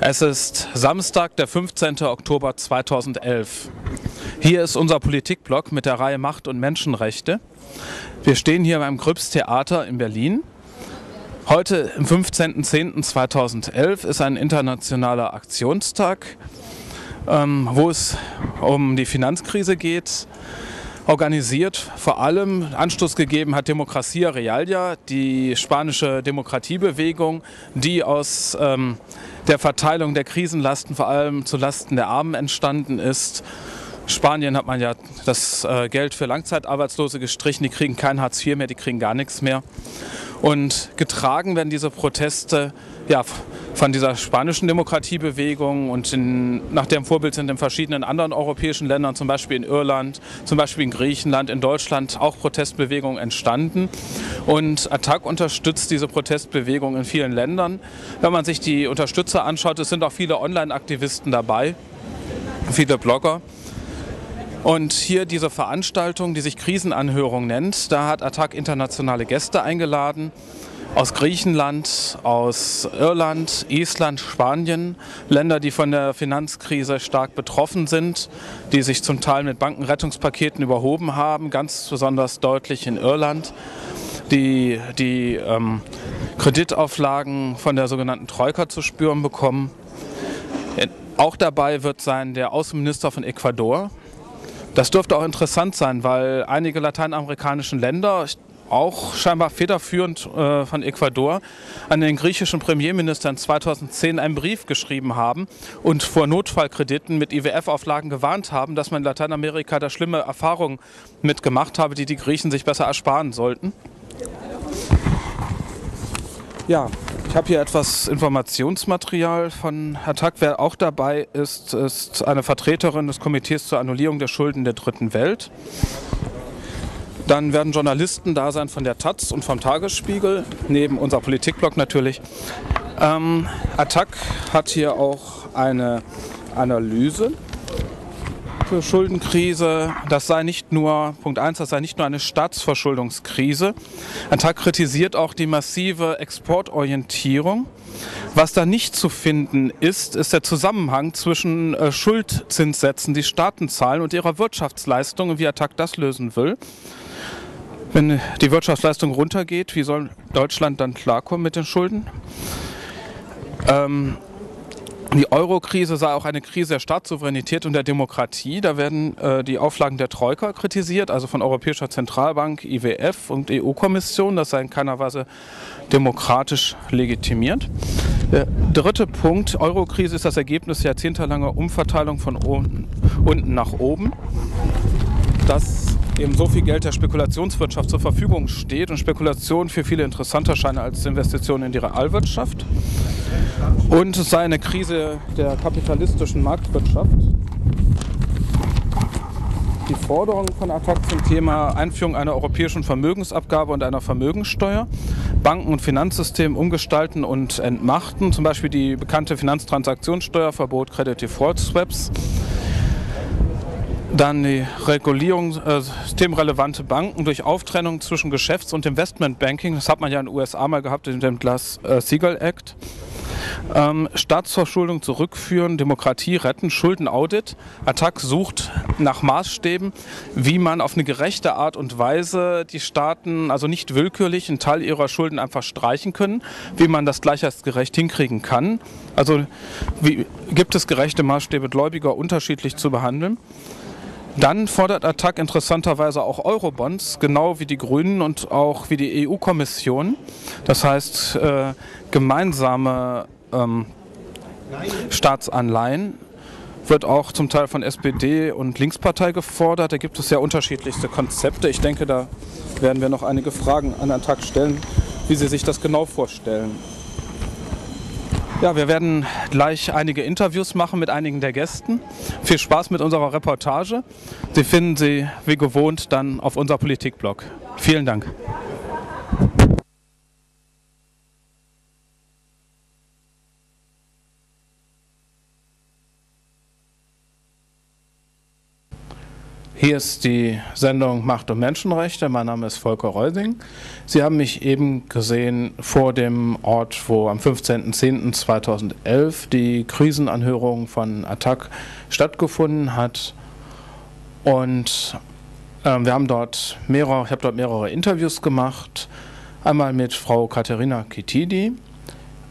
Es ist Samstag, der 15. Oktober 2011. Hier ist unser Politikblog mit der Reihe Macht und Menschenrechte. Wir stehen hier beim Grübs Theater in Berlin. Heute, am 15.10.2011, ist ein internationaler Aktionstag, wo es um die Finanzkrise geht. Organisiert vor allem, Anstoß gegeben hat Democracia Real Ya, die spanische Demokratiebewegung, die aus der Verteilung der Krisenlasten vor allem zulasten der Armen entstanden ist. In Spanien hat man ja das Geld für Langzeitarbeitslose gestrichen, die kriegen kein Hartz IV mehr, die kriegen gar nichts mehr. Und getragen werden diese Proteste von dieser spanischen Demokratiebewegung und nach deren Vorbild sind in verschiedenen anderen europäischen Ländern, zum Beispiel in Irland, zum Beispiel in Griechenland, in Deutschland auch Protestbewegungen entstanden. Und Attac unterstützt diese Protestbewegung in vielen Ländern. Wenn man sich die Unterstützer anschaut, es sind auch viele Online-Aktivisten dabei, viele Blogger. Und hier diese Veranstaltung, die sich Krisenanhörung nennt, da hat Attac internationale Gäste eingeladen. Aus Griechenland, aus Irland, Island, Spanien, Länder, die von der Finanzkrise stark betroffen sind, die sich zum Teil mit Bankenrettungspaketen überhoben haben, ganz besonders deutlich in Irland, die Kreditauflagen von der sogenannten Troika zu spüren bekommen. Auch dabei wird sein der Außenminister von Ecuador. Das dürfte auch interessant sein, weil einige lateinamerikanische Länder, auch scheinbar federführend von Ecuador, an den griechischen Premierminister 2010 einen Brief geschrieben haben und vor Notfallkrediten mit IWF-Auflagen gewarnt haben, dass man in Lateinamerika da schlimme Erfahrungen mitgemacht habe, die die Griechen sich besser ersparen sollten. Ja, ich habe hier etwas Informationsmaterial von Attac. Wer auch dabei ist, ist eine Vertreterin des Komitees zur Annullierung der Schulden der Dritten Welt. Dann werden Journalisten da sein von der Taz und vom Tagesspiegel, neben unser Politikblog natürlich. Attac hat hier auch eine Analyse zur Schuldenkrise. Das sei nicht nur, Punkt 1, das sei nicht nur eine Staatsverschuldungskrise. Attac kritisiert auch die massive Exportorientierung. Was da nicht zu finden ist, ist der Zusammenhang zwischen Schuldzinssätzen, die Staaten zahlen, und ihrer Wirtschaftsleistung und wie Attac das lösen will. Wenn die Wirtschaftsleistung runtergeht, wie soll Deutschland dann klarkommen mit den Schulden? Die Euro-Krise sei auch eine Krise der Staatssouveränität und der Demokratie. Da werden die Auflagen der Troika kritisiert, also von Europäischer Zentralbank, IWF und EU-Kommission. Das sei in keiner Weise demokratisch legitimiert. Der dritte Punkt, Euro-Krise ist das Ergebnis jahrzehntelanger Umverteilung von unten nach oben. Dass eben so viel Geld der Spekulationswirtschaft zur Verfügung steht und Spekulation für viele interessanter scheint als Investitionen in die Realwirtschaft. Und es sei eine Krise der kapitalistischen Marktwirtschaft. Die Forderung von Attac zum Thema Einführung einer europäischen Vermögensabgabe und einer Vermögenssteuer, Banken- und Finanzsystem umgestalten und entmachten, zum Beispiel die bekannte Finanztransaktionssteuer, Verbot Credit Default Swaps. Dann die Regulierung systemrelevante Banken durch Auftrennung zwischen Geschäfts- und Investmentbanking. Das hat man ja in den USA mal gehabt in dem Glass-Steagall Act. Staatsverschuldung zurückführen, Demokratie retten, Schuldenaudit. Attac sucht nach Maßstäben, wie man auf eine gerechte Art und Weise die Staaten, also nicht willkürlich, einen Teil ihrer Schulden einfach streichen können, wie man das gleichheitsgerecht hinkriegen kann. Also gibt es gerechte Maßstäbe, Gläubiger unterschiedlich zu behandeln. Dann fordert Attac interessanterweise auch Eurobonds, genau wie die Grünen und auch wie die EU-Kommission. Das heißt, gemeinsame Staatsanleihen wird auch zum Teil von SPD und Linkspartei gefordert. Da gibt es ja unterschiedlichste Konzepte. Ich denke, da werden wir noch einige Fragen an Attac stellen, wie Sie sich das genau vorstellen. Ja, wir werden gleich einige Interviews machen mit einigen der Gästen. Viel Spaß mit unserer Reportage. Sie finden sie wie gewohnt dann auf unser Politikblog. Vielen Dank. Hier ist die Sendung Macht und Menschenrechte. Mein Name ist Volker Reusing. Sie haben mich eben gesehen vor dem Ort, wo am 15.10.2011 die Krisenanhörung von Attac stattgefunden hat. Und ich habe dort mehrere Interviews gemacht. Einmal mit Frau Katherina Kitidi,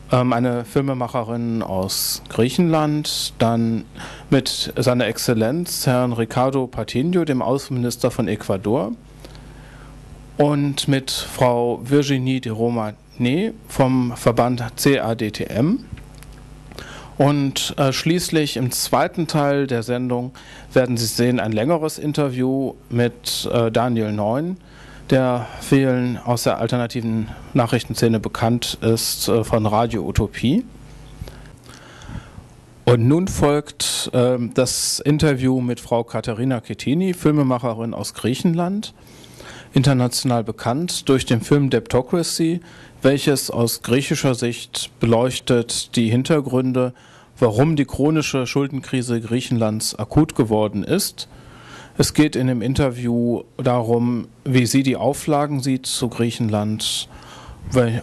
eine Filmemacherin aus Griechenland, dann mit seiner Exzellenz, Herrn Ricardo Patinho, dem Außenminister von Ecuador, und mit Frau Virginie de Romanet vom Verband CADTM. Und schließlich im zweiten Teil der Sendung werden Sie sehen ein längeres Interview mit Daniel Neun, der vielen aus der alternativen Nachrichtenszene bekannt ist, von Radio Utopie. Und nun folgt das Interview mit Frau Katherina Kitidi, Filmemacherin aus Griechenland, international bekannt durch den Film Debtocracy, welches aus griechischer Sicht beleuchtet die Hintergründe, warum die chronische Schuldenkrise Griechenlands akut geworden ist. Es geht in dem Interview darum, wie sie die Auflagen sieht zu Griechenland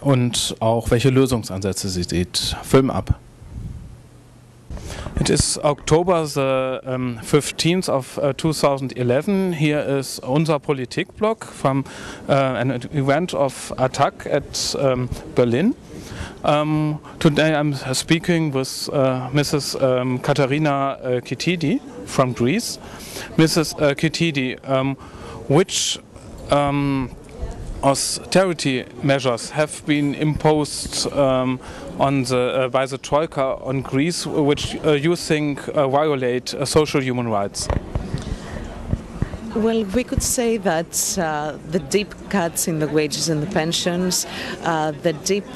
und auch welche Lösungsansätze sie sieht. Film ab. It is October the 15th of 2011. Here is unser Politikblog from an event of Attac at Berlin. Today I'm speaking with Mrs. Katherina Kitidi from Greece. Mrs. Kitidi, which austerity measures have been imposed by the Troika on Greece, which you think violate social human rights? Well, we could say that the deep cuts in the wages and the pensions, the deep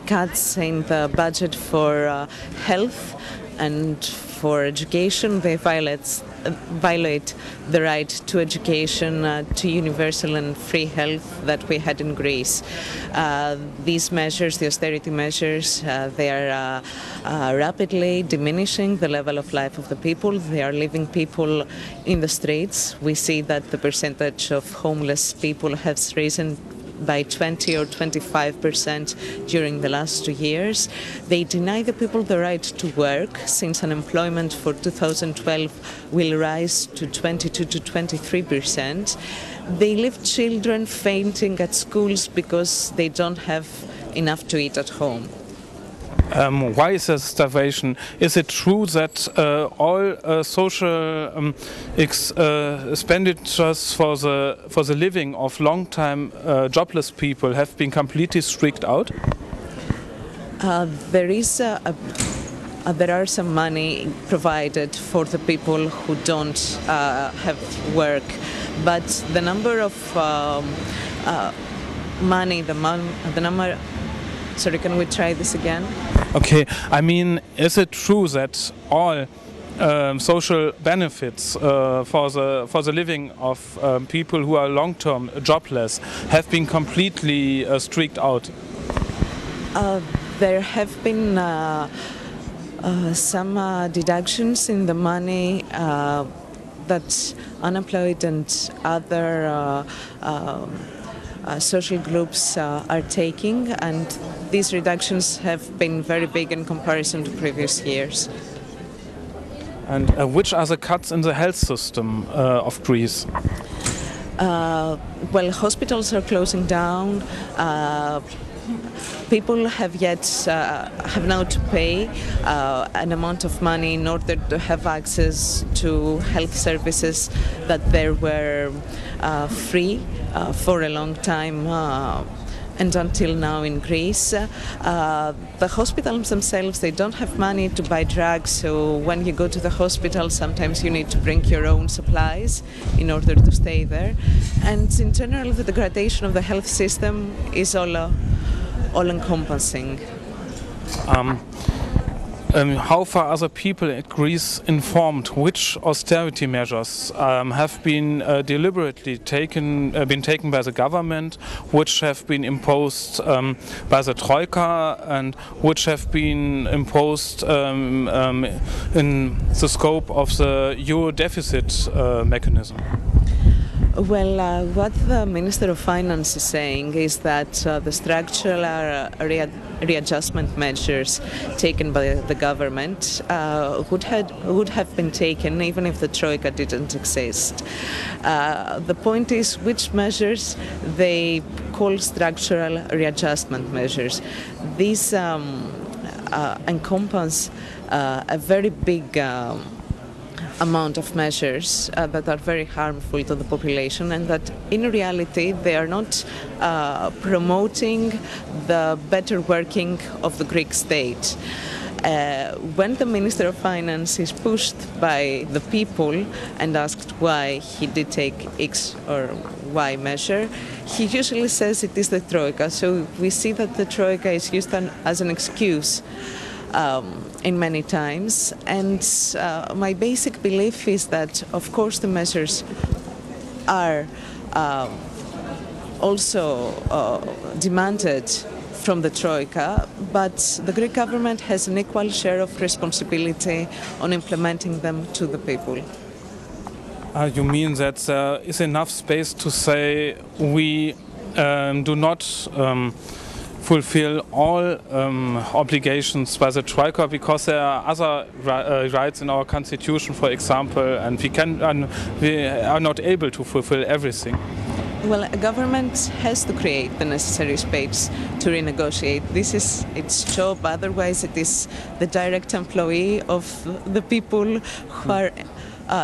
cuts in the budget for health and for education, they violate the right to education, to universal and free health that we had in Greece. These measures, the austerity measures, they are rapidly diminishing the level of life of the people. They are leaving people in the streets. We see that the percentage of homeless people has risen by 20 or 25% during the last 2 years. They deny the people the right to work, since unemployment for 2012 will rise to 22 to 23%. They leave children fainting at schools because they don't have enough to eat at home. Why is there starvation? Is it true that all social expenditures for the living of long-time jobless people have been completely streaked out? There are some money provided for the people who don't have work, but the number of money, the number. Sorry, can we try this again? Okay, I mean, is it true that all social benefits for the living of people who are long-term jobless have been completely streaked out? There have been some deductions in the money that unemployed and other social groups are taking, and these reductions have been very big in comparison to previous years. And which are the cuts in the health system of Greece? Well, hospitals are closing down. People have now to pay an amount of money in order to have access to health services that they were free for a long time and until now in Greece. The hospitals themselves, they don't have money to buy drugs, so when you go to the hospital sometimes you need to bring your own supplies in order to stay there. And in general the degradation of the health system is all-encompassing. How far are the people in Greece informed? Which austerity measures have been deliberately taken by the government, which have been imposed by the Troika, and which have been imposed in the scope of the euro deficit mechanism? Well, what the Minister of Finance is saying is that the structural readjustment measures taken by the government would have been taken even if the Troika didn't exist. The point is which measures they call structural readjustment measures. These encompass a very big amount of measures that are very harmful to the population, and that in reality they are not promoting the better working of the Greek state. When the Minister of Finance is pushed by the people and asked why he did take X or Y measure, he usually says it is the Troika. So we see that the Troika is used as an excuse in many times, and my basic belief is that, of course, the measures are also demanded from the Troika, but the Greek government has an equal share of responsibility on implementing them to the people. You mean that there is enough space to say we do not fulfill all obligations by the Troika, because there are other rights in our constitution, for example, and we are not able to fulfill everything? Well, a government has to create the necessary space to renegotiate. This is its job, otherwise it is the direct employee of the people who are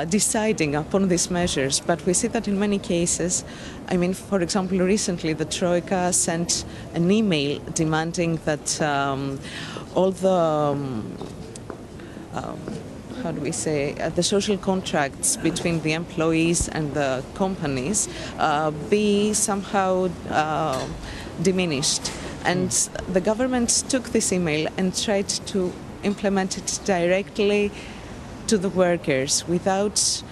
deciding upon these measures. But we see that in many cases, I mean, for example, recently the Troika sent an email demanding that all the how do we say, the social contracts between the employees and the companies be somehow diminished. And the government took this email and tried to implement it directly to the workers without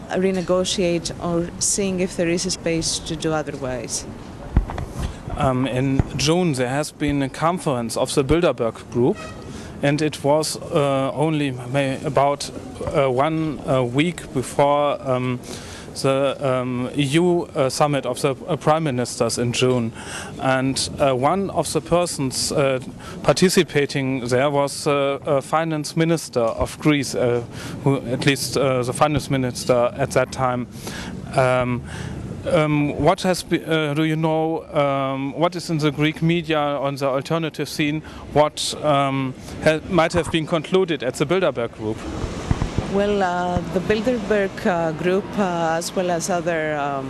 renegotiate or seeing if there is a space to do otherwise. In June there has been a conference of the Bilderberg group, and it was only about 1 week before the EU summit of the prime ministers in June. And one of the persons participating there was a finance minister of Greece, who, at least the finance minister at that time. What has do you know what is in the Greek media on the alternative scene? What might have been concluded at the Bilderberg group? Well, the Bilderberg group, as well as other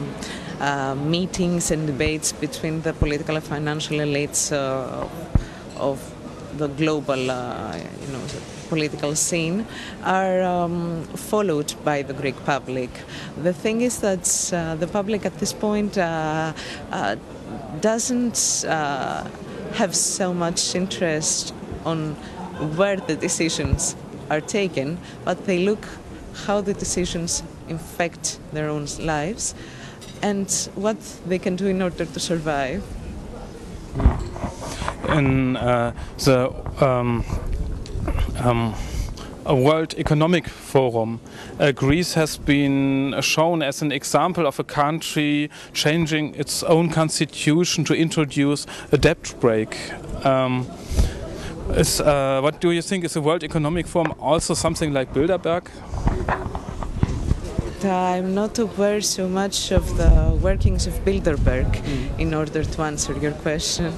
meetings and debates between the political and financial elites of the global, political scene, are followed by the Greek public. The thing is that the public at this point doesn't have so much interest on where the decisions are taken, but they look how the decisions affect their own lives and what they can do in order to survive. In the World Economic Forum, Greece has been shown as an example of a country changing its own constitution to introduce a debt break. What do you think, is the World Economic Forum also something like Bilderberg? I'm not aware so much of the workings of Bilderberg in order to answer your question.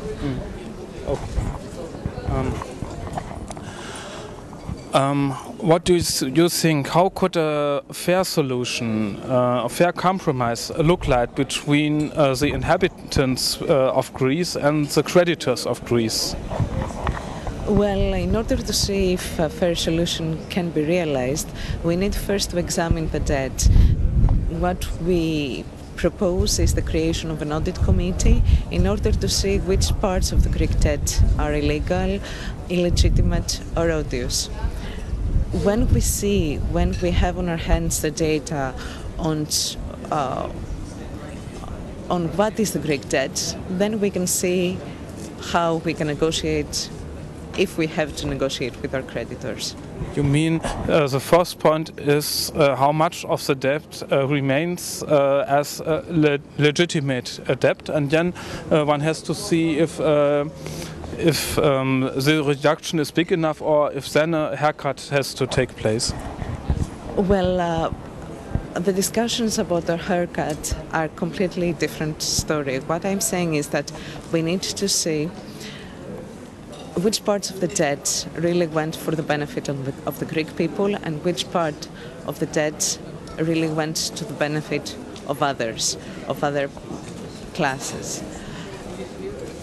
What do you think, how could a fair solution, a fair compromise look like between the inhabitants of Greece and the creditors of Greece? Well, in order to see if a fair solution can be realized, we need first to examine the debt. What we propose is the creation of an audit committee in order to see which parts of the Greek debt are illegal, illegitimate, or odious. When we have on our hands the data on what is the Greek debt, then we can see how we can negotiate, if we have to negotiate with our creditors. You mean the first point is how much of the debt remains as legitimate debt, and then one has to see if the reduction is big enough or if then a haircut has to take place. Well, the discussions about the haircut are completely different story. What I'm saying is that we need to see which parts of the debt really went for the benefit of the Greek people and which part of the debt really went to the benefit of others, of other classes.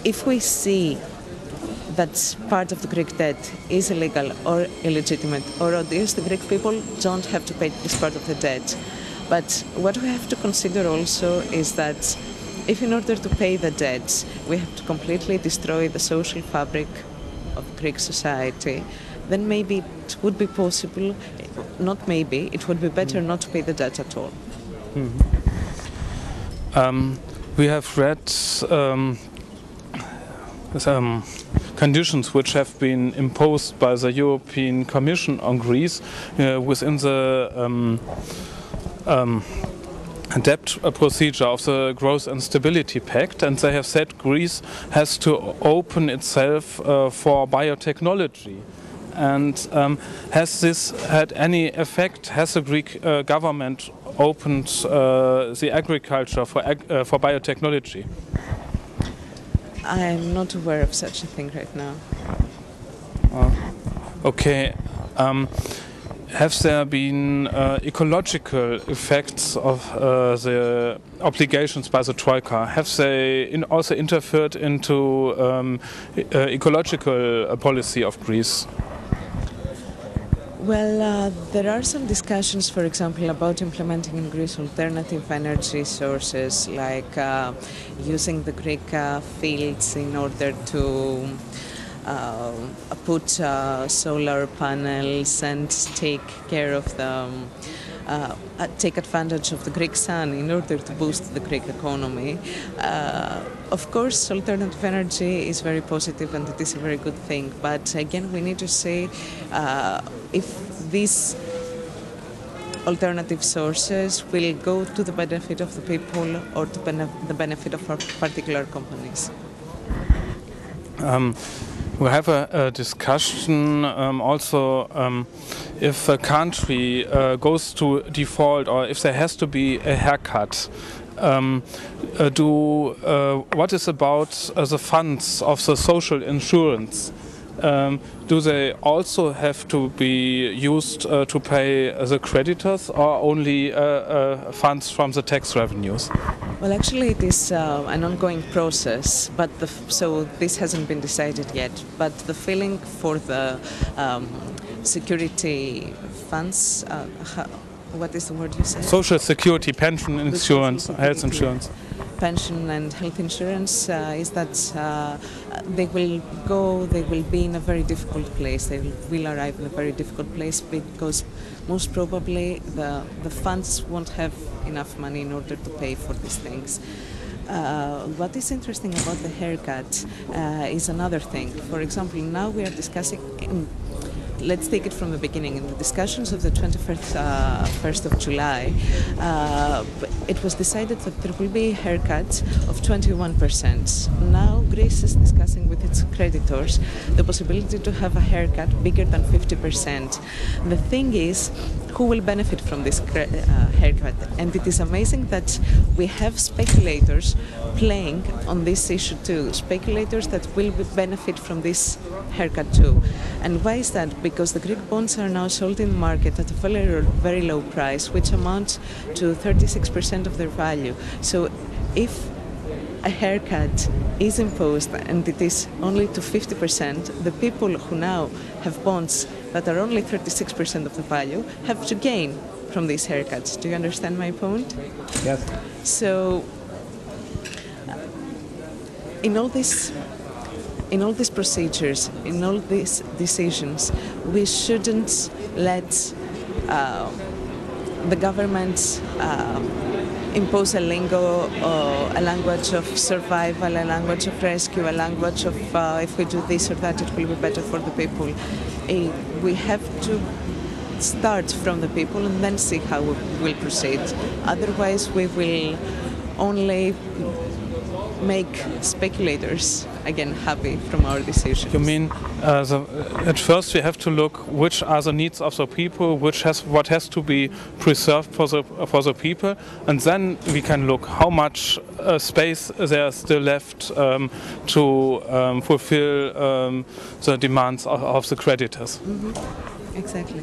If we see that part of the Greek debt is illegal or illegitimate or odious, the Greek people don't have to pay this part of the debt. But what we have to consider also is that if in order to pay the debts, we have to completely destroy the social fabric of Greek society, then maybe it would be possible, not maybe, it would be better not to pay the debt at all. We have read conditions which have been imposed by the European Commission on Greece within the debt procedure of the Growth and Stability Pact, and they have said Greece has to open itself for biotechnology. And has this had any effect? Has the Greek government opened the agriculture for biotechnology? I am not aware of such a thing right now. Okay. Have there been ecological effects of the obligations by the Troika? Have they also interfered into ecological policy of Greece? Well, there are some discussions, for example, about implementing in Greece alternative energy sources, like using the Greek fields in order to put solar panels and take care of the, take advantage of the Greek sun in order to boost the Greek economy. Of course, alternative energy is very positive and it is a very good thing, but again, we need to see if these alternative sources will go to the benefit of the people or to the benefit of particular companies. We have a discussion also if a country goes to default or if there has to be a haircut. What is about the funds of the social insurance? Do they also have to be used to pay the creditors or only funds from the tax revenues? Well, actually, it is an ongoing process, but so this hasn't been decided yet. But the feeling for the security funds, what is the word you said? Social security, pension insurance, health insurance. Pension and health insurance is that they will be in a very difficult place. They will arrive in a very difficult place because most probably the funds won't have enough money in order to pay for these things. What is interesting about the haircut is another thing. For example, now we are discussing. Let's take it from the beginning. In the discussions of the 21st of July, it was decided that there will be a haircut of 21%. Now Greece is discussing with its creditors the possibility to have a haircut bigger than 50%. The thing is, who will benefit from this haircut? And it is amazing that we have speculators playing on this issue too, speculators that will benefit from this haircut too. And why is that? Because the Greek bonds are now sold in the market at a very low price, which amounts to 36% of their value. So if a haircut is imposed and it is only to 50%, the people who now have bonds that are only 36% of the value have to gain from these haircuts. Do you understand my point? Yes. So, in all these procedures, in all these decisions, we shouldn't let the government impose a lingo, a language of survival, a language of rescue, a language of if we do this or that, it will be better for the people. We have to start from the people and then see how we will proceed. Otherwise, we will only make speculators again happy from our decisions. You mean at first we have to look which are the needs of the people, what has to be preserved for the people, and then we can look how much space there is still left to fulfill the demands of the creditors. Mm-hmm. Exactly.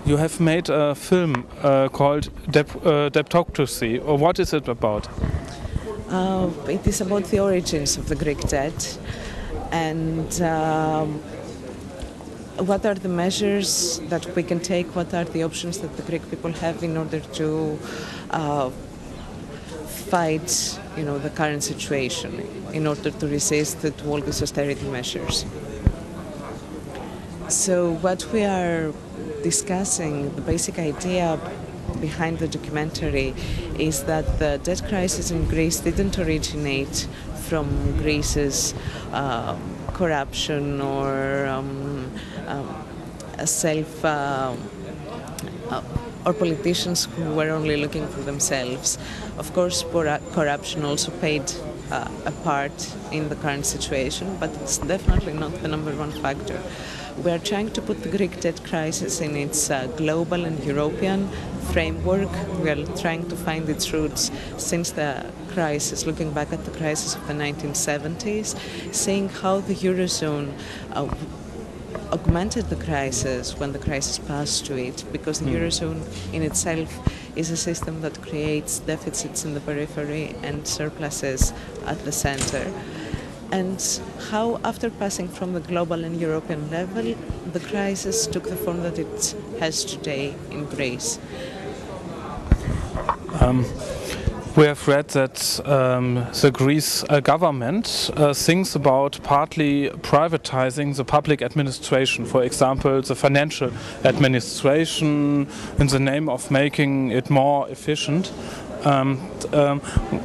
You have made a film called Debtocracy. What is it about? It is about the origins of the Greek debt and what are the measures that we can take, what are the options that the Greek people have in order to fight, the current situation, in order to resist to all these austerity measures. So what we are discussing, the basic idea behind the documentary is that the debt crisis in Greece didn't originate from Greece's corruption or or politicians who were only looking for themselves. Of course, corruption also played a part in the current situation, but it's definitely not the number one factor. We are trying to put the Greek debt crisis in its global and European framework. We are trying to find its roots since the crisis, looking back at the crisis of the 1970s, seeing how the Eurozone augmented the crisis when the crisis passed to it, because the Eurozone in itself is a system that creates deficits in the periphery and surpluses at the center. And how, after passing from the global and European level, the crisis took the form that it has today in Greece. We have read that the Greece government thinks about partly privatizing the public administration, for example, the financial administration, in the name of making it more efficient.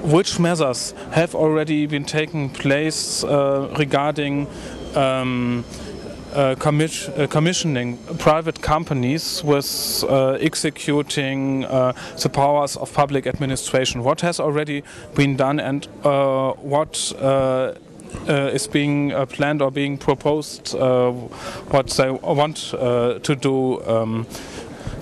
Which measures have already been taken place regarding commissioning private companies with executing the powers of public administration? What has already been done, and what is being planned or being proposed, what they want to do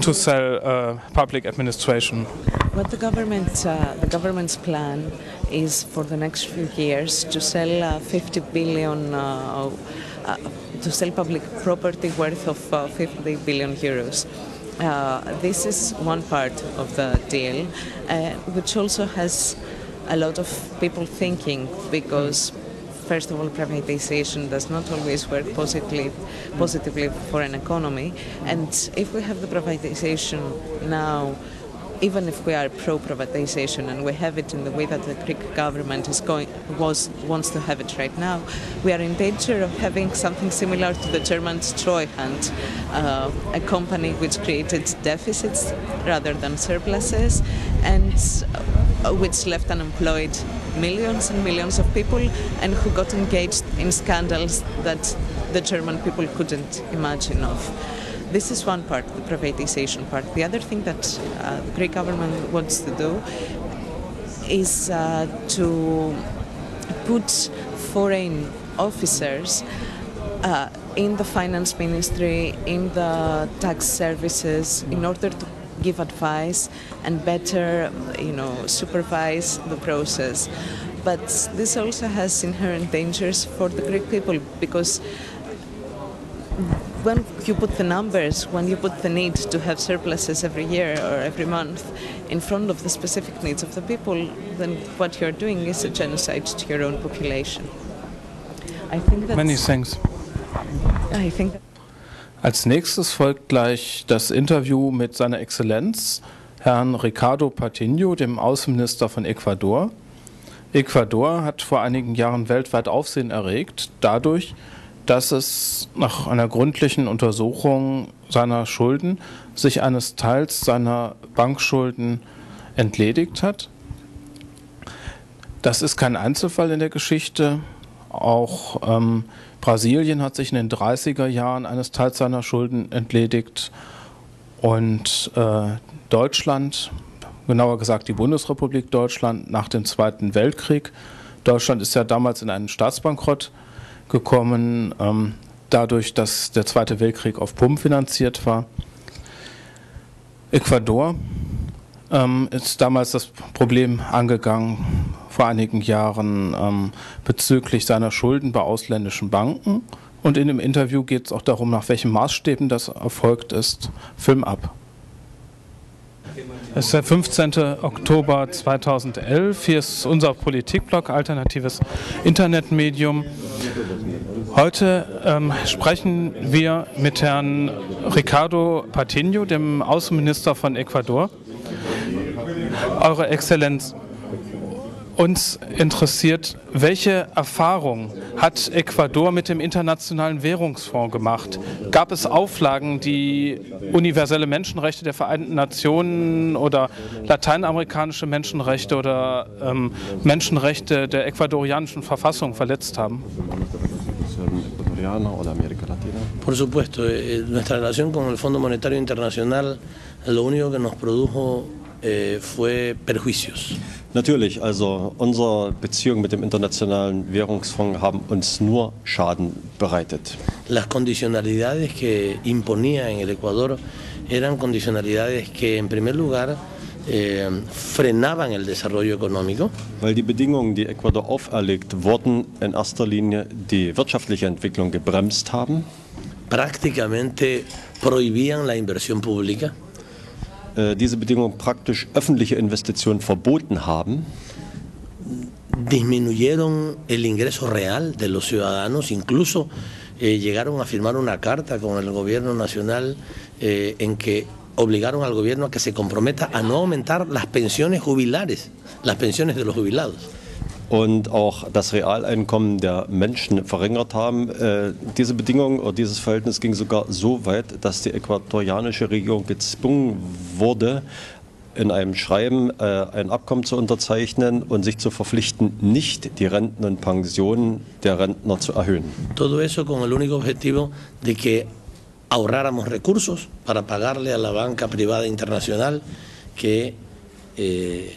to sell public administration? What the government's plan is for the next few years to sell 50 billion, to sell public property worth of 50 billion euros. This is one part of the deal, which also has a lot of people thinking, because first of all, privatization does not always work positively for an economy, and if we have the privatization now, even if we are pro-privatization and we have it in the way that the Greek government wants to have it right now, we are in danger of having something similar to the German Treuhand, a company which created deficits rather than surpluses, and which left unemployed millions and millions of people, and who got engaged in scandals that the German people couldn't imagine of. This is one part, the privatization part. The other thing that the Greek government wants to do is to put foreign officers in the finance ministry, in the tax services, in order to give advice and better, supervise the process. But this also has inherent dangers for the Greek people, because when you put the numbers, when you put the need to have surpluses every year or every month in front of the specific needs of the people, then what you're doing is a genocide to your own population. I think that's... Many thanks. I think that Als nächstes folgt gleich das Interview mit seiner Exzellenz, Herrn Ricardo Patinho, dem Außenminister von Ecuador. Ecuador hat vor einigen Jahren weltweit Aufsehen erregt, dadurch, dass es nach einer gründlichen Untersuchung seiner Schulden sich eines Teils seiner Bankschulden entledigt hat. Das ist kein Einzelfall in der Geschichte. Auch Brasilien hat sich in den 30er Jahren eines Teils seiner Schulden entledigt und Deutschland, genauer gesagt die Bundesrepublik Deutschland nach dem Zweiten Weltkrieg. Deutschland ist ja damals in einen Staatsbankrott gekommen, dadurch, dass der Zweite Weltkrieg auf Pump finanziert war. Ecuador ist damals das Problem angegangen, vor einigen Jahren bezüglich seiner Schulden bei ausländischen Banken. Und in dem Interview geht es auch darum, nach welchen Maßstäben das erfolgt ist. Film ab. Es ist der 15. Oktober 2011. Hier ist unser Politikblog, alternatives Internetmedium. Heute sprechen wir mit Herrn Ricardo Patinho, dem Außenminister von Ecuador. Eure Exzellenz, uns interessiert, welche Erfahrungen hat Ecuador mit dem Internationalen Währungsfonds gemacht? Gab es Auflagen, die universelle Menschenrechte der Vereinten Nationen oder lateinamerikanische Menschenrechte oder Menschenrechte der ecuadorianischen Verfassung verletzt haben? Por supuesto, nuestra relación con el Fondo Monetario Internacional lo único que nos produjo fue perjuicios. Natürlich, also unsere Beziehungen mit dem Internationalen Währungsfonds haben uns nur Schaden bereitet. Las condicionalidades que imponía en el Ecuador eran condicionalidades que en primer lugar frenaban el desarrollo económico. Weil die Bedingungen, die Ecuador auferlegt wurden, in erster Linie die wirtschaftliche Entwicklung gebremst haben. Prácticamente prohibían la inversión pública. Diese Bedingungen praktisch öffentliche Investitionen verboten haben. Disminuyeron el ingreso real de los ciudadanos, incluso llegaron a firmar una carta con el gobierno nacional en que obligaron al gobierno a que se comprometa a no aumentar las pensiones jubilares, las pensiones de los jubilados. Und auch das Realeinkommen der Menschen verringert haben. Diese Bedingungen oder dieses Verhältnis ging sogar so weit, dass die ecuadorianische Regierung gezwungen wurde, in einem Schreiben ein Abkommen zu unterzeichnen und sich zu verpflichten, nicht die Renten und Pensionen der Rentner zu erhöhen. Todo eso con el único objetivo de que ahorráramos recursos para pagarle a la banca privada internacional que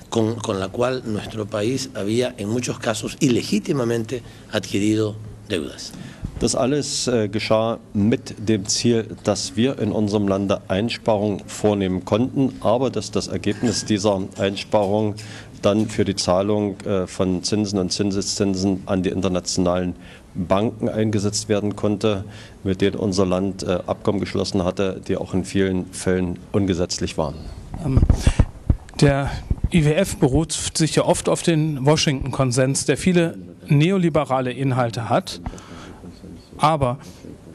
con la cual nuestro país había en muchos casos ilegítimamente adquirido deudas. Das alles geschah mit dem Ziel, dass wir in unserem Lande Einsparungen vornehmen konnten, aber dass das Ergebnis dieser Einsparungen dann für die Zahlung von Zinsen und Zinseszinsen an die internationalen Banken eingesetzt werden konnte, mit denen unser Land Abkommen geschlossen hatte, die auch in vielen Fällen ungesetzlich waren. Der IWF beruht sich ja oft auf den Washington-Konsens, der viele neoliberale Inhalte hat. Aber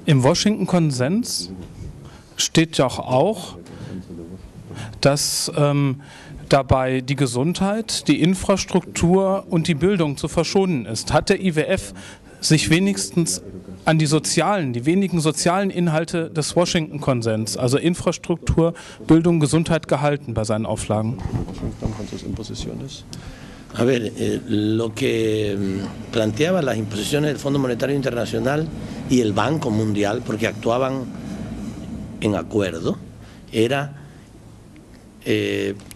im Washington-Konsens steht doch auch, dass dabei die Gesundheit, die Infrastruktur und die Bildung zu verschonen ist. Hat der IWF sich wenigstens an die wenigen sozialen Inhalte des Washington-Konsens, also Infrastruktur, Bildung, Gesundheit, gehalten bei seinen Auflagen? A ver, lo que planteaba las imposiciones del Fondo Monetario Internacional y el Banco Mundial, porque actuaban en acuerdo, era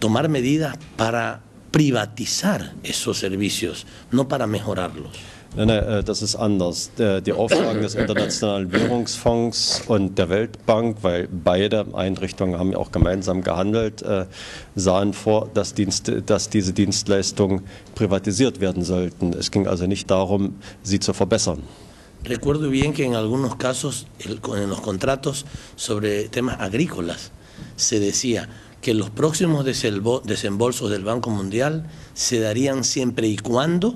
tomar medidas para privatizar esos servicios, no para mejorarlos. Nein, das ist anders. Die Auflagen des Internationalen Währungsfonds und der Weltbank, weil beide Einrichtungen haben ja auch gemeinsam gehandelt, sahen vor, dass diese Dienstleistungen privatisiert werden sollten. Es ging also nicht darum, sie zu verbessern. Recuerdo bien que en algunos casos, en los contratos sobre temas agrícolas, se decía que los próximos desembolsos del Banco Mundial se darían siempre y cuando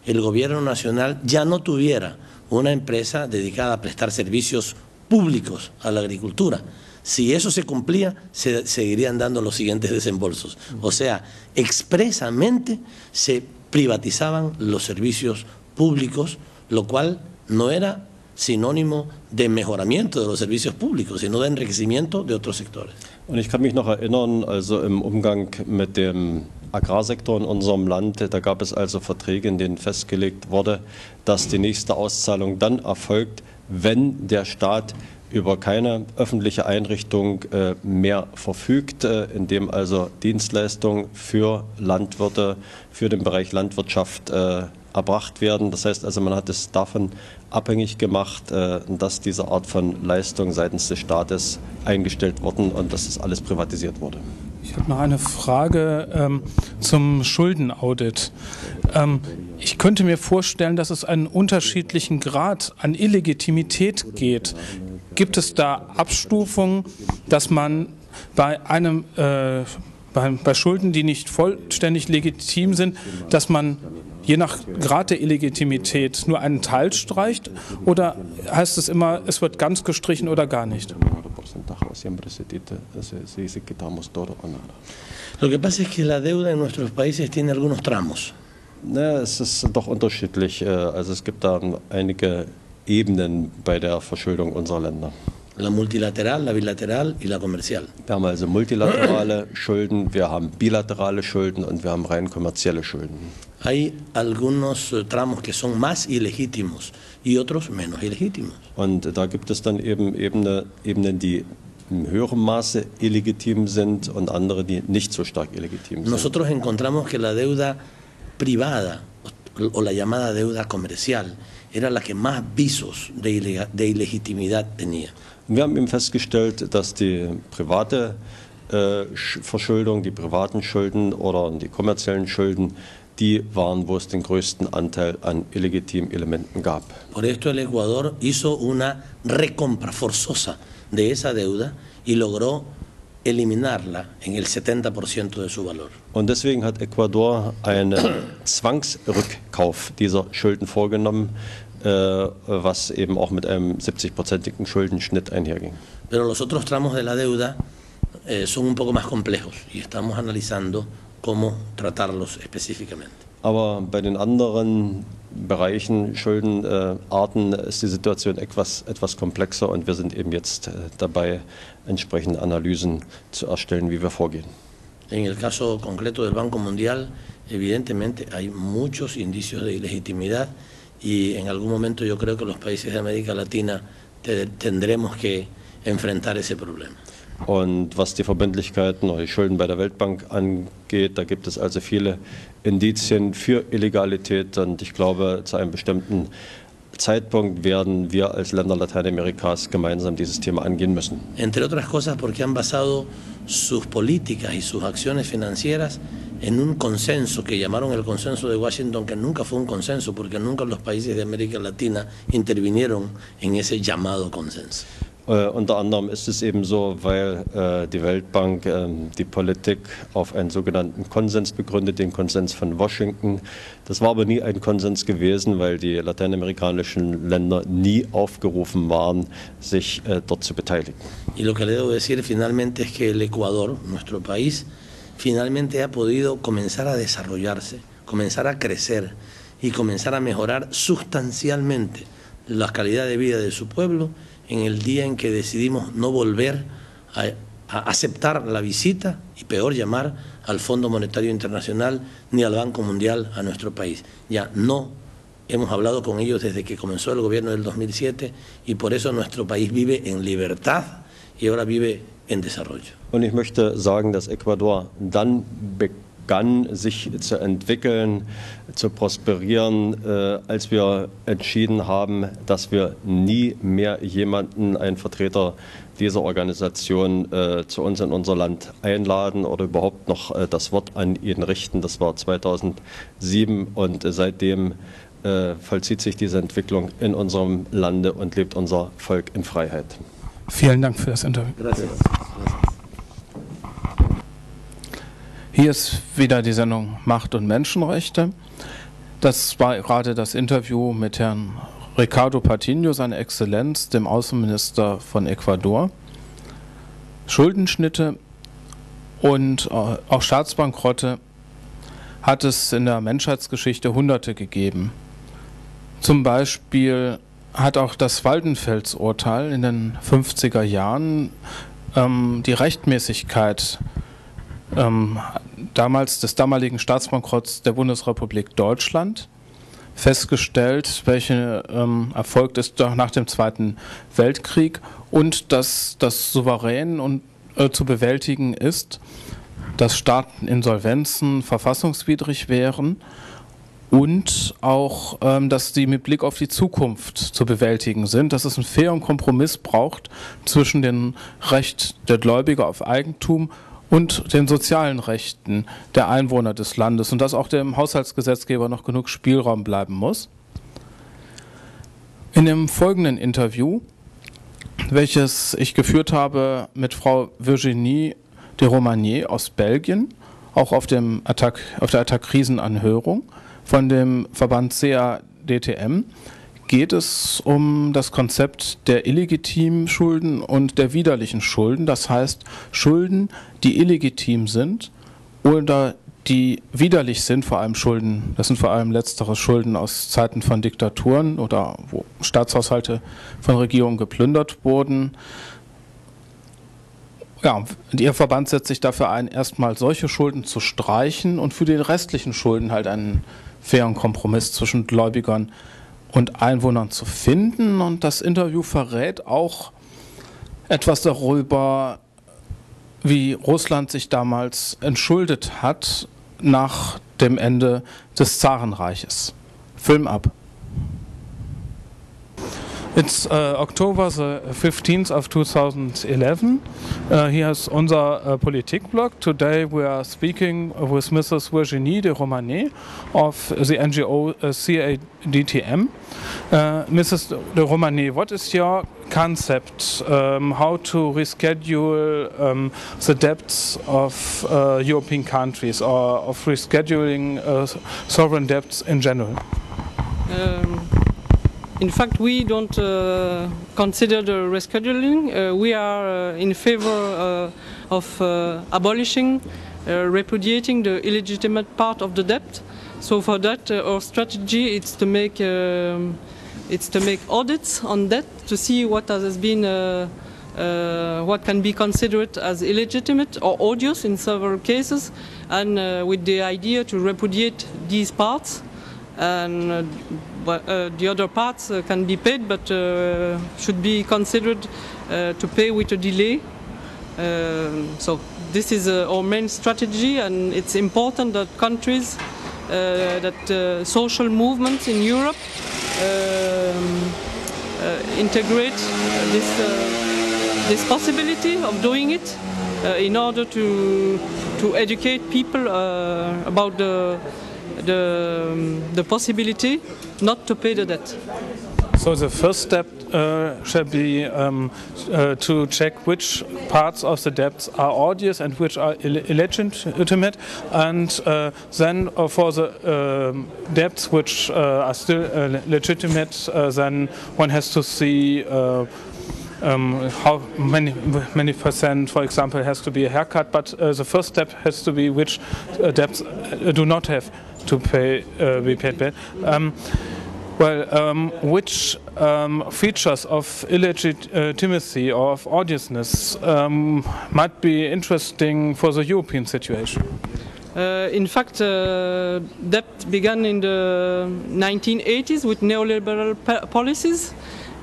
el gobierno nacional ya no tuviera una empresa dedicada a prestar servicios públicos a la agricultura. Si eso se cumplía, se seguirían dando los siguientes desembolsos. O sea, expresamente se privatizaban los servicios públicos, lo cual no era sinónimo de mejoramiento de los servicios públicos, sino de enriquecimiento de otros sectores. Und ich kann mich noch erinnern, also im Umgang mit dem Agrarsektor in unserem Land, da gab es also Verträge, in denen festgelegt wurde, dass die nächste Auszahlung dann erfolgt, wenn der Staat über keine öffentliche Einrichtung mehr verfügt, in dem also Dienstleistungen für Landwirte, für den Bereich Landwirtschaft erbracht werden. Das heißt also, man hat es davon abhängig gemacht, dass diese Art von Leistung seitens des Staates eingestellt wurden und dass das alles privatisiert wurde. Ich habe noch eine Frage zum Schuldenaudit. Ich könnte mir vorstellen, dass es einen unterschiedlichen Grad an Illegitimität geht. Gibt es da Abstufungen, dass man bei Schulden, die nicht vollständig legitim sind, dass man je nach Grad der Illegitimität nur einen Teil streicht? Oder heißt es immer, es wird ganz gestrichen oder gar nicht? Lo que pasa es que la deuda en nuestros países tiene algunos tramos. Ja, es ist doch unterschiedlich. Also es gibt da einige Ebenen bei der Verschuldung unserer Länder. La multilateral, la bilateral y la comercial. Wir haben also multilaterale Schulden, wir haben bilaterale Schulden und wir haben rein kommerzielle Schulden. Hay algunos tramos que son más ilegítimos y otros menos ilegítimos. Und da gibt es dann eben Ebenen, die in höherem Maße illegitim sind und andere, die nicht so stark illegitim sind. Nosotros encontramos que la deuda privada o la llamada deuda comercial era la que más visos de ilegitimidad tenía. Wir haben eben festgestellt, dass die private Verschuldung, die privaten Schulden oder die kommerziellen Schulden, die waren, wo es den größten Anteil an illegitimen Elementen gab. Por esto el Ecuador hizo una recompra forzosa de esa deuda y logró eliminarla en el 70% de su valor. Und deswegen hat Ecuador einen Zwangsrückkauf dieser Schulden vorgenommen, was eben auch mit einem 70-prozentigen Schuldenschnitt einherging. Pero los otros tramos de la deuda son un poco más complejos y estamos analizando cómo tratarlos específicamente. Aber bei den anderen Bereichen, Schuldenarten, ist die Situation etwas komplexer und wir sind eben jetzt dabei, entsprechende Analysen zu erstellen, wie wir vorgehen. En el caso concreto del Banco Mundial, evidentemente hay muchos indicios de ilegitimidad y en algún momento yo creo que los países de América Latina tendremos que enfrentar ese problema. Und was die Verbindlichkeiten oder die Schulden bei der Weltbank angeht, da gibt es also viele Indizien für Illegalität und ich glaube, zu einem bestimmten Zeitpunkt werden wir als Länder Lateinamerikas gemeinsam dieses Thema angehen müssen. Entre otras cosas porque han basado sus políticas y sus acciones financieras en un consenso que llamaron el consenso de Washington, que nunca fue un consenso porque nunca los países de América Latina intervinieron en ese llamado consenso. Unter anderem ist es eben so, weil die Weltbank die Politik auf einen sogenannten Konsens begründet, den Konsens von Washington. Das war aber nie ein Konsens gewesen, weil die lateinamerikanischen Länder nie aufgerufen waren, sich dort zu beteiligen. Y lo que le debo decir finalmente es que el Ecuador, nuestro país, finalmente ha podido comenzar a desarrollarse, comenzar a crecer y comenzar a mejorar sustancialmente la calidad de vida de su pueblo en el día en que decidimos no volver a aceptar la visita y peor llamar al Fondo Monetario Internacional ni al Banco Mundial a nuestro país. Ya no hemos hablado con ellos desde que comenzó el gobierno del 2007 y por eso nuestro país vive en libertad y ahora vive en desarrollo. Und ich möchte sagen, dass Ecuador dann begann, sich zu entwickeln, zu prosperieren, als wir entschieden haben, dass wir nie mehr jemanden, einen Vertreter dieser Organisation zu uns in unser Land einladen oder überhaupt noch das Wort an ihn richten. Das war 2007 und seitdem vollzieht sich diese Entwicklung in unserem Lande und lebt unser Volk in Freiheit. Vielen Dank für das Interview. Gracias. Hier ist wieder die Sendung Macht und Menschenrechte. Das war gerade das Interview mit Herrn Ricardo Patinho, seine Exzellenz, dem Außenminister von Ecuador. Schuldenschnitte und auch Staatsbankrotte hat es in der Menschheitsgeschichte Hunderte gegeben. Zum Beispiel hat auch das Waldenfels-Urteil in den 50er Jahren die Rechtmäßigkeit des damaligen Staatsbankrotts der Bundesrepublik Deutschland festgestellt, welcher erfolgt ist nach dem Zweiten Weltkrieg, und dass das souverän und zu bewältigen ist, dass Staateninsolvenzen verfassungswidrig wären und auch, dass die mit Blick auf die Zukunft zu bewältigen sind, dass es einen fairen Kompromiss braucht zwischen dem Recht der Gläubiger auf Eigentum und den sozialen Rechten der Einwohner des Landes und dass auch dem Haushaltsgesetzgeber noch genug Spielraum bleiben muss. In dem folgenden Interview, welches ich geführt habe mit Frau Virginie de Romanier aus Belgien, auch auf der Attac-Krisenanhörung von dem Verband CADTM, geht es um das Konzept der illegitimen Schulden und der widerlichen Schulden, das heißt Schulden, die illegitim sind oder die widerlich sind, vor allem Schulden, das sind vor allem letztere Schulden aus Zeiten von Diktaturen oder wo Staatshaushalte von Regierungen geplündert wurden. Ja, Ihr Verband setzt sich dafür ein, erstmal solche Schulden zu streichen und für die restlichen Schulden halt einen fairen Kompromiss zwischen Gläubigern und Einwohnern zu finden. Und das Interview verrät auch etwas darüber, wie Russland sich damals entschuldet hat nach dem Ende des Zarenreiches. Film ab. It's October the 15th of 2011. Here's unser Politikblog. Today we are speaking with Mrs. Virginie de Romanier of the NGO CADTM. Mrs. de Romanier, what is your concept how to reschedule the debts of European countries or of rescheduling sovereign debts in general? In fact, we don't consider the rescheduling. We are in favor of abolishing, repudiating the illegitimate part of the debt. So for that, our strategy is to make audits on debt to see what has been, what can be considered as illegitimate or odious in several cases, and with the idea to repudiate these parts. And the other parts can be paid, but should be considered to pay with a delay. So this is our main strategy, and it's important that countries, that social movements in Europe integrate this possibility of doing it in order to educate people about the possibility not to pay the debt. So the first step shall be to check which parts of the debts are odious and which are illegitimate, and then for the debts which are still legitimate, then one has to see how many percent, for example, has to be a haircut, but the first step has to be which debts do not have to be paid back. Which features of illegitimacy or of odiousness might be interesting for the European situation? In fact, debt began in the 1980s with neoliberal policies.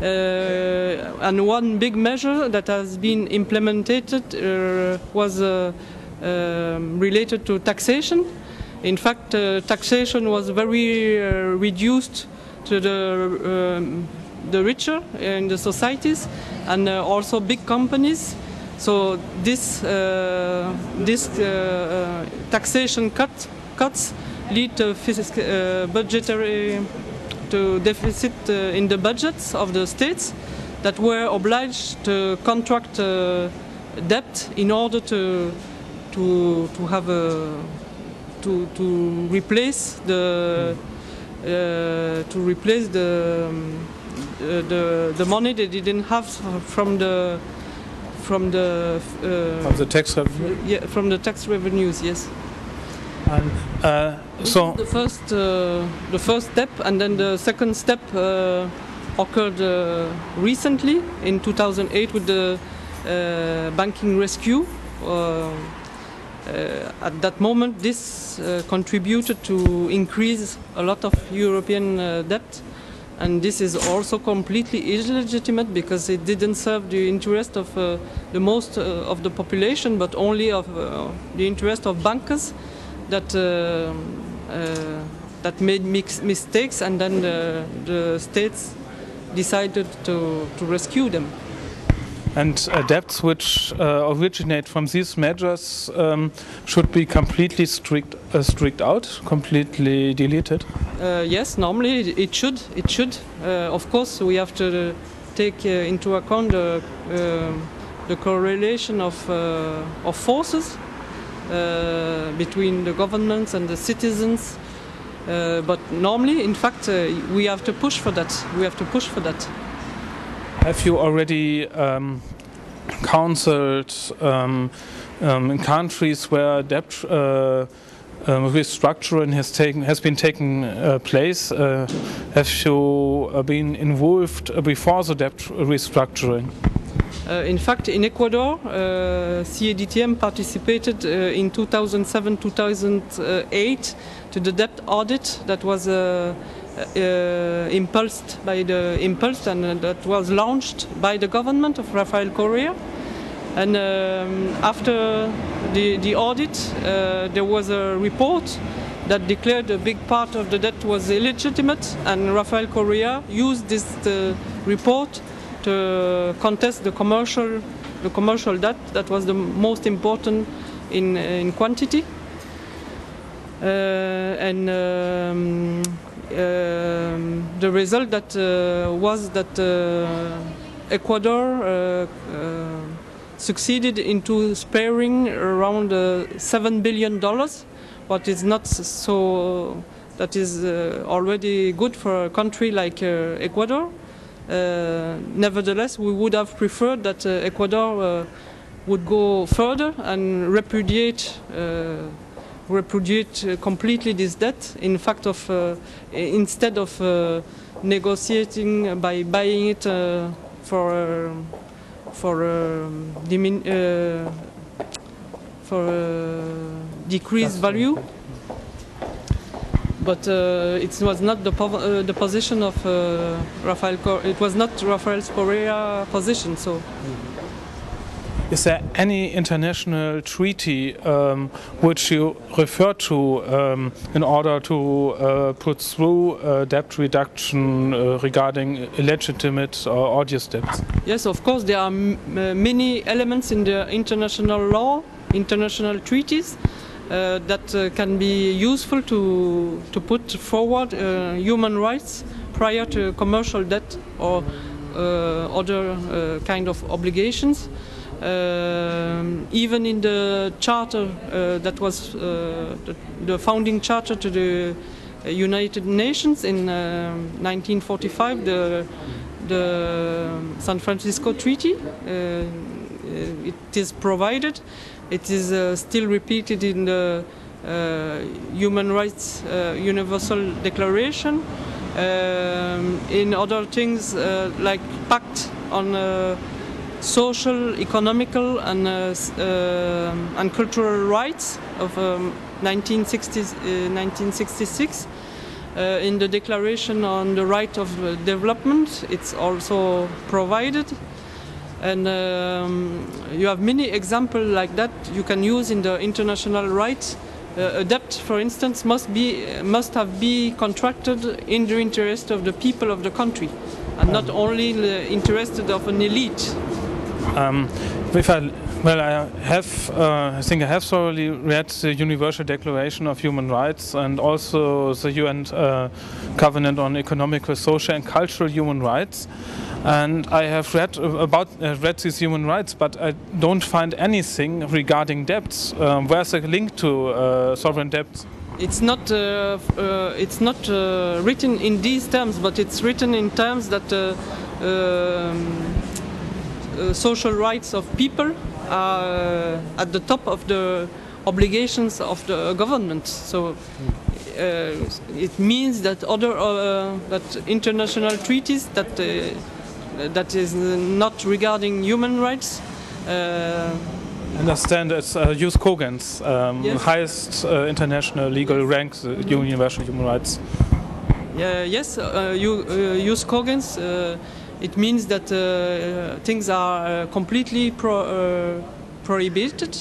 And one big measure that has been implemented was related to taxation. In fact, taxation was very reduced to the richer in the societies, and also big companies. So this taxation cuts lead to budgetary to deficit in the budgets of the states that were obliged to contract debt in order to have to replace the the money they didn't have from the tax revenue. Yeah, from the tax revenues. Yes. And so the first step, and then the second step occurred recently in 2008 with the banking rescue. At that moment, this contributed to increase a lot of European debt, and this is also completely illegitimate because it didn't serve the interest of the most of the population, but only of the interest of bankers that made mistakes, and then the states decided to rescue them. And debts which originate from these measures should be completely strict out, completely deleted? Yes, normally it should. Of course, we have to take into account the correlation of forces between the governments and the citizens. But normally, in fact, we have to push for that. Have you already counseled in countries where debt restructuring has been taking place? Have you been involved before the debt restructuring? In fact, in Ecuador, CEDTM participated in 2007-2008 to the debt audit that was impulsed and that was launched by the government of Rafael Correa. And after the audit, there was a report that declared a big part of the debt was illegitimate, and Rafael Correa used this report to contest the commercial debt that was the most important in quantity. The result that was that Ecuador succeeded into sparing around $7 billion, what is not so. That is already good for a country like Ecuador. Nevertheless, we would have preferred that Ecuador would go further and repudiate completely this debt. In fact, instead of negotiating by buying it for decreased value. But it was not the position of Rafael. It was not Rafael Correa's position. So, is there any international treaty which you refer to in order to put through debt reduction regarding illegitimate or odious debts? Yes, of course, there are many elements in the international law, international treaties. That can be useful to put forward human rights prior to commercial debt or other kind of obligations. Even in the charter that was the founding charter to the United Nations in 1945, the San Francisco Treaty, it is provided. It is still repeated in the Human Rights Universal Declaration, in other things like Pact on Social, Economical and Cultural Rights of 1966. In the Declaration on the Right of Development, it's also provided. And you have many examples like that you can use in the international rights. A debt, for instance, must have been contracted in the interest of the people of the country, and not only the interest of an elite. I think I have thoroughly read the Universal Declaration of Human Rights and also the UN Covenant on Economic, Social and Cultural Human Rights. And I have read these human rights, but I don't find anything regarding debts. Where's the link to sovereign debts? it's not written in these terms, but it's written in terms that social rights of people are at the top of the obligations of the government. So it means that that international treaties that is not regarding human rights. I understand it's Jus Cogens, Yes. highest international legal rank, the universal human rights. Yes, Jus Cogens. It means that things are completely prohibited,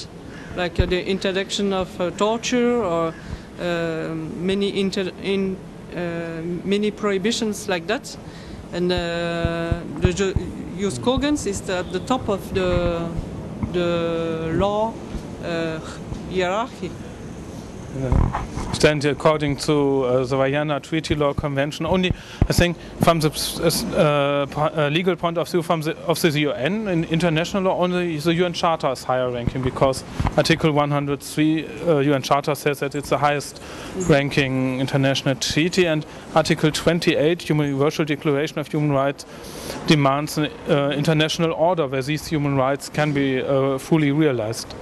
like the interdiction of torture or many prohibitions like that. And the Jus Cogens is at the top of the law hierarchy. Stand according to the Vienna Treaty Law Convention. Only, I think, from the legal point of view of the UN, in international law, only the UN Charter is higher ranking, because Article 103 UN Charter says that it's the highest ranking international treaty, and Article 28 Universal Declaration of Human Rights demands an international order where these human rights can be fully realized.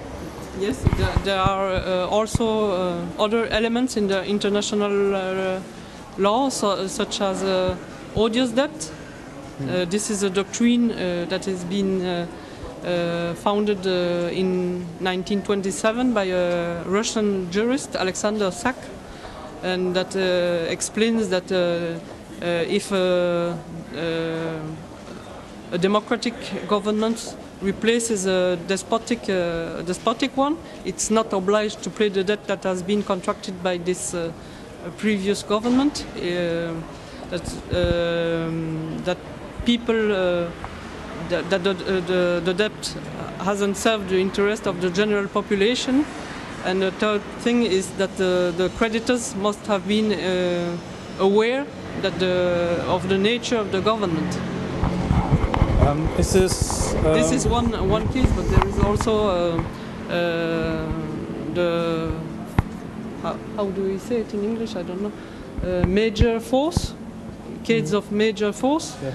Yes, there are also other elements in the international law, such as odious debt. This is a doctrine that has been founded in 1927 by a Russian jurist, Alexander Sak, and that explains that if a democratic government replaces a despotic one, it's not obliged to pay the debt that has been contracted by this previous government. That people that the debt hasn't served the interest of the general population, and the third thing is that the creditors must have been aware that of the nature of the government. This is one case, but there is also the how do we say it in English? I don't know. Major force, case of major force. Yeah.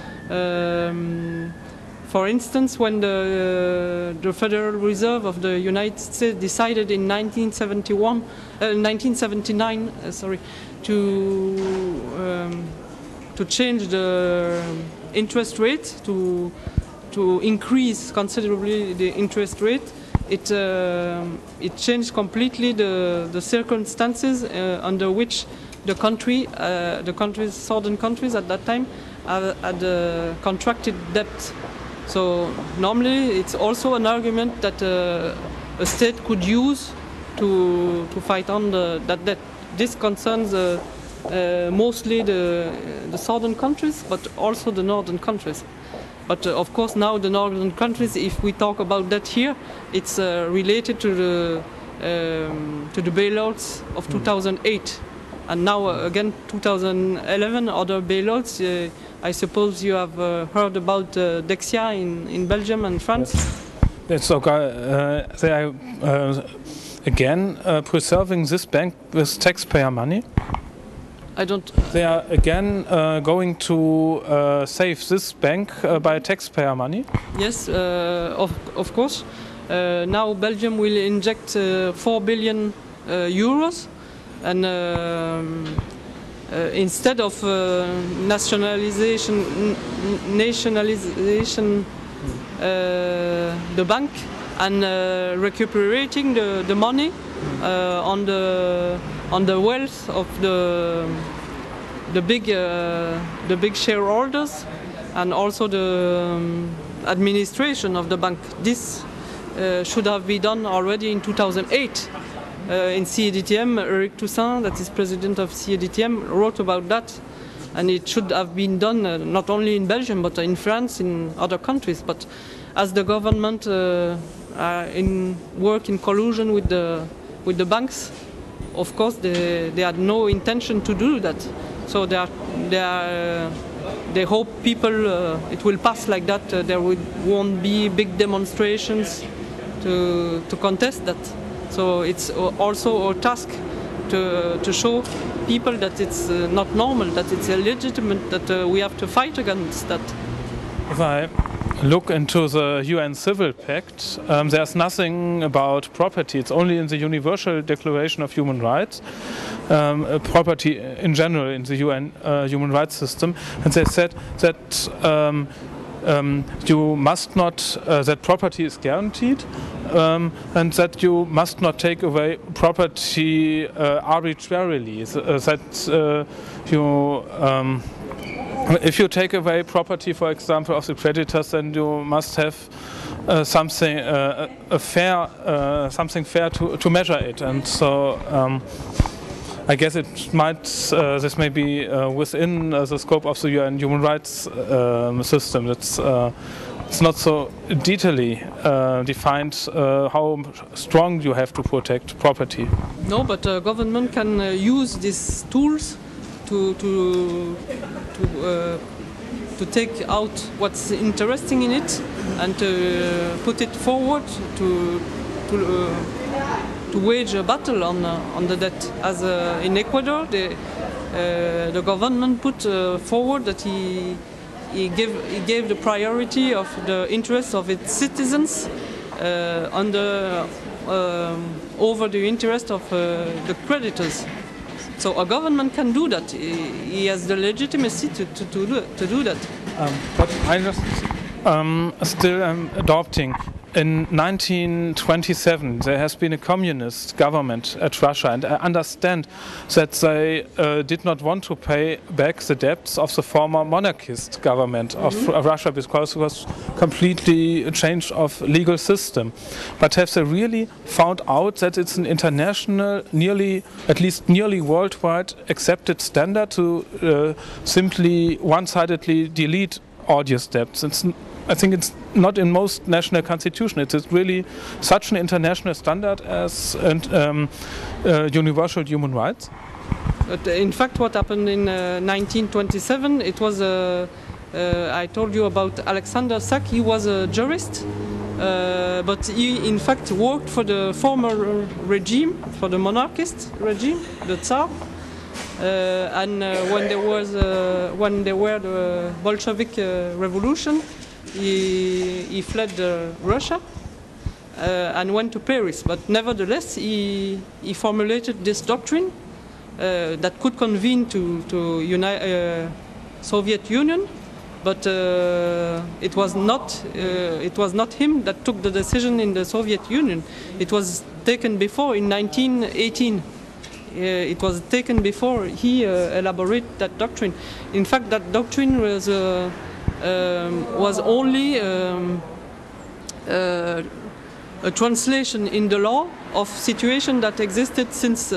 For instance, when the Federal Reserve of the United States decided in 1979, to change the interest rate, to increase considerably the interest rate, it changed completely the circumstances under which the countries, southern countries at that time, had contracted debt. So normally it's also an argument that a state could use to fight on that debt. This concerns mostly the southern countries, but also the northern countries. But of course now the northern countries, if we talk about that here, it's related to the bailouts of 2008. And now again 2011, other bailouts. I suppose you have heard about Dexia in Belgium and France. Yes. So they are again preserving this bank with taxpayer money. I don't. They are again going to save this bank by taxpayer money. Yes, of course. Now Belgium will inject 4 billion euros, and instead of nationalization the bank and recuperating the money on the wealth of the big shareholders, and also the administration of the bank. This should have been done already in 2008. In CEDTM, Eric Toussaint, that is president of CEDTM, wrote about that, and it should have been done not only in Belgium but in France, in other countries. But as the government work in collusion with the banks, of course they had no intention to do that. So they hope people it will pass like that. There won't be big demonstrations to contest that. So it's also our task to show people that it's not normal, that it's illegitimate, that we have to fight against that. If I look into the UN Civil Pact, there's nothing about property. It's only in the Universal Declaration of Human Rights, property in general in the UN human rights system, and they said that you must not, that property is guaranteed, and that you must not take away property arbitrarily. That if you take away property, for example, of the creditors, then you must have something fair to measure it, and so. I guess it might. This may be within the scope of the UN human rights system. It's not so detailedly defined how strong you have to protect property. No, but government can use these tools to take out what's interesting in it and to put it forward to wage a battle on the debt. As in Ecuador, the government put forward that he gave the priority of the interests of its citizens over the interest of the creditors. So a government can do that. He has the legitimacy to do that. But I just still am adopting. In 1927, there has been a communist government at Russia, and I understand that they did not want to pay back the debts of the former monarchist government of Russia because it was completely a change of legal system. But have they really found out that it's an international, at least nearly worldwide accepted standard to simply one-sidedly delete odious debts? I think it's not in most national constitutions. It's really such an international standard as universal human rights. But in fact, what happened in 1927, it was I told you about Alexander Sack. He was a jurist, but he in fact worked for the former regime, for the monarchist regime, the Tsar. And when there were the Bolshevik revolution, he fled Russia and went to Paris. But nevertheless, he formulated this doctrine that could convene to unite Soviet Union. But it was not him that took the decision in the Soviet Union. It was taken before in 1918. It was taken before he elaborated that doctrine. In fact, that doctrine was only a translation in the law of situation that existed since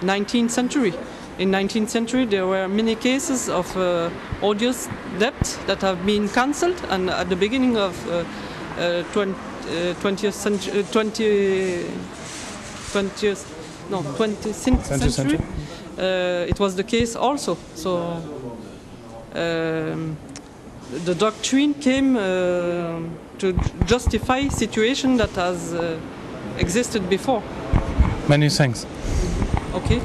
19th century. In 19th century, there were many cases of odious debt that have been cancelled, and at the beginning of 20th century, it was the case also. So the doctrine came to justify situation that has existed before. Many thanks. Okay.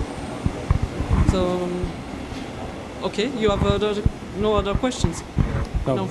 So, okay, you have no other questions? No.